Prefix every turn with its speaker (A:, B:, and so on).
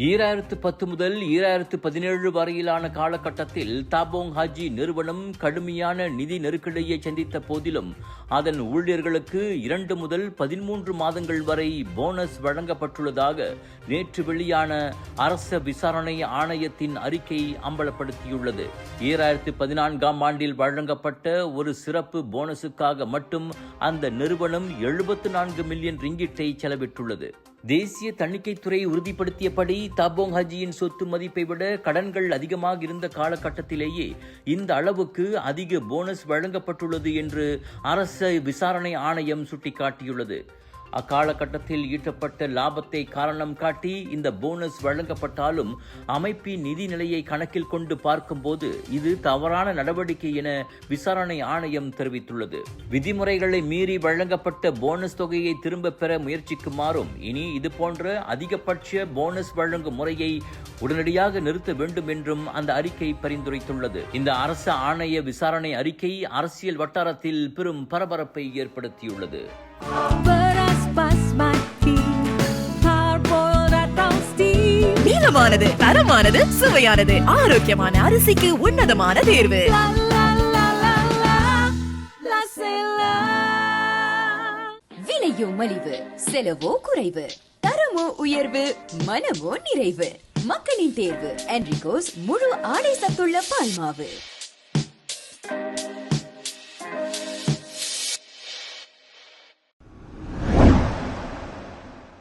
A: 2010 முதல் 2017 வரையிலான காலகட்டத்தில் தாபோங் ஹாஜி நிறுவனம் கடுமையான நிதி நெருக்கடியை சந்தித்த போதிலும் அதன் ஊழியர்களுக்கு 2 முதல் 13 மாதங்கள் வரை போனஸ் வழங்கப்பட்டுள்ளதாக நேற்று வெளியான அரச விசாரணை ஆணையத்தின் அறிக்கை அம்பலப்படுத்தியுள்ளது. 2014ஆம் ஆண்டில் வழங்கப்பட்ட ஒரு சிறப்பு போனஸுக்காக மட்டும் அந்த நிறுவனம் 74 மில்லியன் ரிங்கிட்டை செலவிட்டுள்ளது. தேசிய தணிக்கைத்துறை உறுதிப்படுத்தியபடி தாபோங் ஹாஜியின் சொத்து மதிப்பை விட கடன்கள் அதிகமாக இருந்த காலகட்டத்திலேயே இந்த அளவுக்கு அதிக போனஸ் வழங்கப்பட்டுள்ளது என்று அரச விசாரணை ஆணையம் சுட்டிக்காட்டியுள்ளது. அக்காலகட்டத்தில் ஈட்டப்பட்ட லாபத்தை காரணம் காட்டி இந்த போனஸ் வழங்கப்பட்டாலும் அமைப்பின் நிதி நிலையை கணக்கில் கொண்டு பார்க்கும்போது இது தவறான நடவடிக்கை என விசாரணை ஆணையம் தெரிவித்துள்ளது. விதிமுறைகளை மீறி வழங்கப்பட்ட போனஸ் தொகையை திரும்ப பெற முயற்சிக்குமாறும் இனி இதுபோன்ற அதிகபட்ச போனஸ் வழங்கும் முறையை உடனடியாக நிறுத்த வேண்டும் என்றும் அந்த அறிக்கை பரிந்துரைத்துள்ளது. இந்த அரச ஆணைய விசாரணை அறிக்கை அரசியல் வட்டாரத்தில் பெரும் பரபரப்பை ஏற்படுத்தியுள்ளது.
B: நீளமானது, தரமானது, சுவையானது, ஆரோக்கியமான அரிசிக்கு உன்னதமான தேர்வு.
C: விலையோ மலிவு, செலவோ குறைவு, தரமோ உயர்வு, மனமோ நிறைவு. மக்களின் தேர்வு என்ரிகோஸ் முழு ஆடை சத்துள்ள பால்மாவு.